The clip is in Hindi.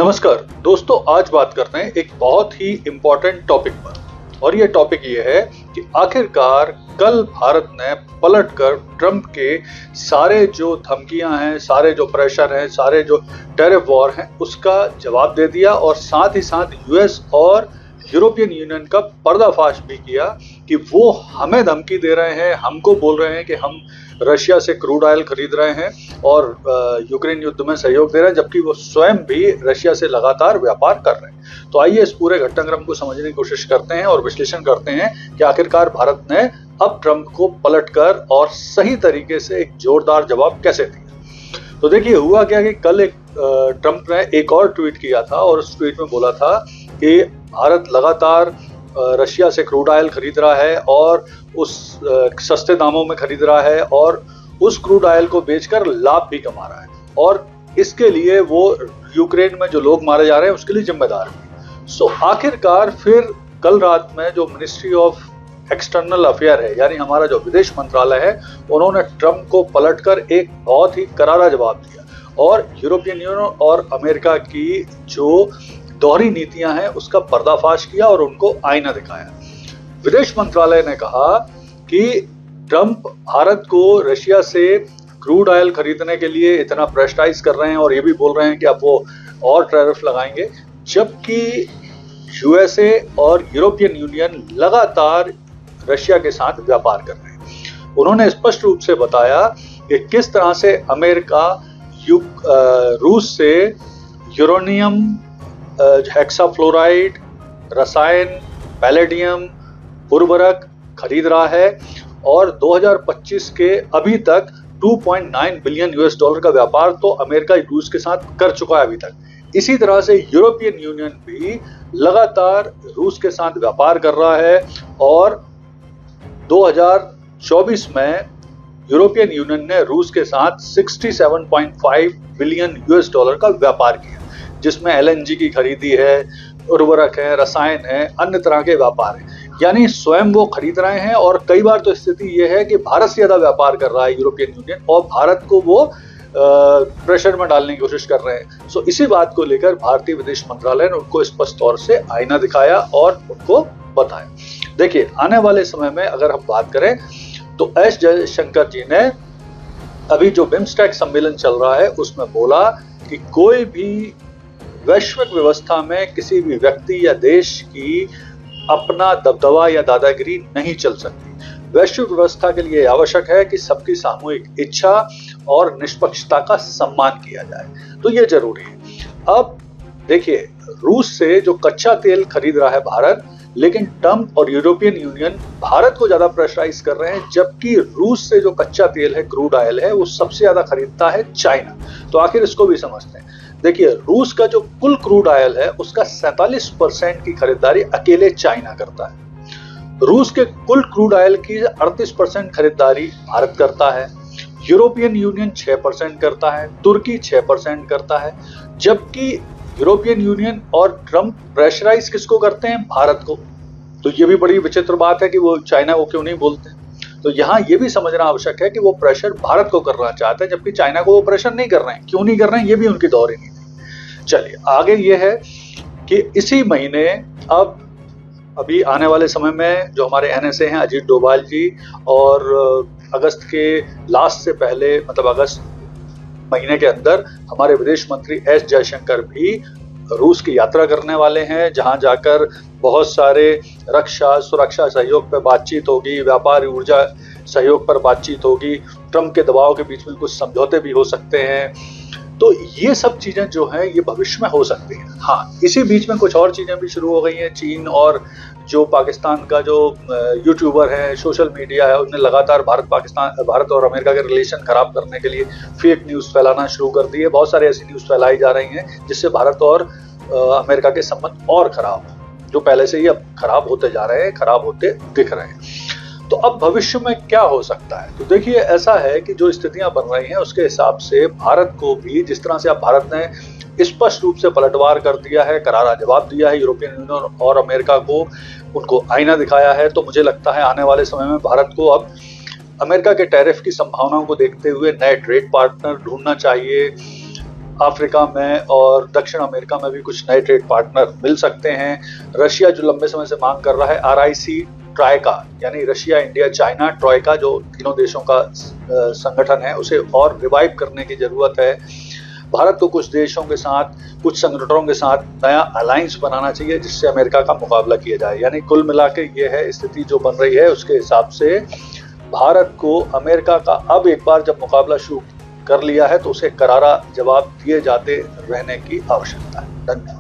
नमस्कार दोस्तों, आज बात करते हैं एक बहुत ही इम्पोर्टेंट टॉपिक पर। और ये टॉपिक ये है कि आखिरकार कल भारत ने पलटकर ट्रंप के सारे जो धमकियां हैं, सारे जो प्रेशर हैं, सारे जो टैरिफ वॉर हैं, उसका जवाब दे दिया और साथ ही साथ यूएस और यूरोपियन यूनियन का पर्दाफाश भी किया कि वो हमें धमकी दे रहे हैं, हमको बोल रहे हैं कि हम रशिया से क्रूड ऑयल खरीद रहे हैं और यूक्रेन युद्ध में सहयोग दे रहे हैं, जबकि वो स्वयं भी रशिया से लगातार व्यापार कर रहे हैं। तो आइए इस पूरे घटनाक्रम को समझने की कोशिश करते हैं और विश्लेषण करते हैं कि आखिरकार भारत ने अब ट्रंप को पलटकर और सही तरीके से एक जोरदार जवाब कैसे दिया। तो देखिए, हुआ क्या कि कल ट्रंप ने एक और ट्वीट किया था और उस ट्वीट में बोला था कि भारत लगातार रशिया से क्रूड ऑयल खरीद रहा है और उस सस्ते दामों में खरीद रहा है और उस क्रूड ऑयल को बेचकर लाभ भी कमा रहा है और इसके लिए वो यूक्रेन में जो लोग मारे जा रहे हैं उसके लिए जिम्मेदार है। सो आखिरकार फिर कल रात में जो मिनिस्ट्री ऑफ एक्सटर्नल अफेयर है, यानी हमारा जो विदेश मंत्रालय है, उन्होंने ट्रंप को पलटकर एक बहुत ही करारा जवाब दिया और यूरोपियन यूनियन और अमेरिका की जो दोहरी नीतियां हैं उसका पर्दाफाश किया और उनको आईना दिखाया। विदेश मंत्रालय ने कहा कि ट्रंप भारत को रशिया से क्रूड ऑयल खरीदने के लिए इतना प्रेशराइज कर रहे हैं और ये भी बोल रहे हैं कि अब वो और टैरिफ लगाएंगे, जबकि यूएसए और यूरोपियन यूनियन लगातार रशिया के साथ व्यापार कर रहे हैं। उन्होंने स्पष्ट रूप से बताया कि किस तरह से अमेरिका रूस से यूरेनियम, हेक्साफ्लोराइड, रसायन, पैलेडियम, उर्वरक खरीद रहा है और 2025 के अभी तक 2.9 बिलियन यूएस डॉलर का व्यापार तो अमेरिका रूस के साथ कर चुका है अभी तक। इसी तरह से यूरोपियन यूनियन भी लगातार रूस के साथ व्यापार कर रहा है और 2024 में यूरोपियन यूनियन ने रूस के साथ 67.5 बिलियन यूएस डॉलर का व्यापार किया, जिसमें एलएनजी की खरीदी है, उर्वरक है, रसायन है, अन्य तरह के व्यापार है। यानी स्वयं वो खरीद रहे हैं और कई बार तो स्थिति ये है कि भारत से ज्यादा व्यापार कर रहा है यूरोपियन यूनियन और भारत को वो प्रेशर में डालने की कोशिश कर रहे हैं। सो इसी बात को लेकर भारतीय विदेश मंत्रालय ने उनको स्पष्ट तौर से आईना दिखाया और उनको बताया। देखिए, आने वाले समय में अगर हम बात करें तो एस जयशंकर जी ने अभी जो बिम्स्टेक सम्मेलन चल रहा है उसमें बोला कि कोई भी वैश्विक व्यवस्था में किसी भी व्यक्ति या देश की अपना दबदबा या दादागिरी नहीं चल सकती। वैश्विक व्यवस्था के लिए आवश्यक है कि सबकी सामूहिक इच्छा और निष्पक्षता का सम्मान किया जाए, तो ये जरूरी है। अब देखिए, रूस से जो कच्चा तेल खरीद रहा है भारत, लेकिन ट्रंप और यूरोपियन यूनियन भारत को ज्यादा प्रेशराइज कर रहे हैं, जबकि रूस से जो कच्चा तेल है, क्रूड ऑयल है, वो सबसे ज्यादा खरीदता है चाइना। तो आखिर इसको भी समझते हैं। देखिए, रूस का जो कुल क्रूड ऑयल है उसका 47% की खरीदारी अकेले चाइना करता है। रूस के कुल क्रूड ऑयल की 38% खरीदारी भारत करता है, यूरोपियन यूनियन 6% करता है, तुर्की 6% करता है, जबकि यूरोपियन यूनियन और ट्रंप प्रेशराइज किसको करते हैं? भारत को। तो ये भी बड़ी विचित्र बात है कि वो चाइना को क्यों नहीं बोलते। तो यहाँ ये भी समझना आवश्यक है कि वो प्रेशर भारत को करना चाहते हैं, जबकि चाइना को वो प्रेशर नहीं कर रहे हैं। क्यों नहीं कर रहे हैं, ये भी उनकी दोहरी नीति। चलिए आगे ये है कि इसी महीने अभी आने वाले समय में जो हमारे एनएसए हैं, अजीत डोभाल जी, और अगस्त के लास्ट से पहले, मतलब अगस्त महीने के अंदर हमारे विदेश मंत्री एस जयशंकर भी रूस की यात्रा करने वाले हैं, जहां जाकर बहुत सारे रक्षा सुरक्षा सहयोग पर बातचीत होगी, व्यापार ऊर्जा सहयोग पर बातचीत होगी, ट्रंप के दबाव के बीच में कुछ समझौते भी हो सकते हैं। तो ये सब चीजें जो हैं ये भविष्य में हो सकती हैं। हाँ, इसी बीच में कुछ और चीजें भी शुरू हो गई हैं। चीन और जो पाकिस्तान का जो यूट्यूबर है, सोशल मीडिया है, उसने लगातार भारत और अमेरिका के रिलेशन खराब करने के लिए फेक न्यूज फैलाना शुरू कर दी है। बहुत सारे ऐसी न्यूज फैलाई जा रही हैं जिससे भारत और अमेरिका के संबंध और खराब, जो पहले से ही अब खराब होते जा रहे हैं, खराब होते दिख रहे हैं। तो अब भविष्य में क्या हो सकता है? तो देखिए, ऐसा है कि जो स्थितियां बन रही हैं उसके हिसाब से भारत को भी, जिस तरह से अब भारत ने स्पष्ट रूप से पलटवार कर दिया है, करारा जवाब दिया है यूरोपियन यूनियन और अमेरिका को, उनको आईना दिखाया है, तो मुझे लगता है आने वाले समय में भारत को अब अमेरिका के टैरिफ की संभावनाओं को देखते हुए नए ट्रेड पार्टनर ढूंढना चाहिए, अफ्रीका में और दक्षिण अमेरिका में भी कुछ नए ट्रेड पार्टनर मिल सकते हैं। रशिया जो लंबे समय से मांग कर रहा है RIC ट्राइका, यानी रशिया, इंडिया, चाइना ट्राइका, जो तीनों देशों का संगठन है, उसे और रिवाइव करने की जरूरत है। भारत को कुछ देशों के साथ, कुछ संगठनों के साथ नया अलायंस बनाना चाहिए जिससे अमेरिका का मुकाबला किया जाए। यानी कुल मिला के ये है स्थिति जो बन रही है, उसके हिसाब से भारत को अमेरिका का अब एक बार जब मुकाबला शुरू कर लिया है तो उसे करारा जवाब दिए जाते रहने की आवश्यकता है। धन्यवाद।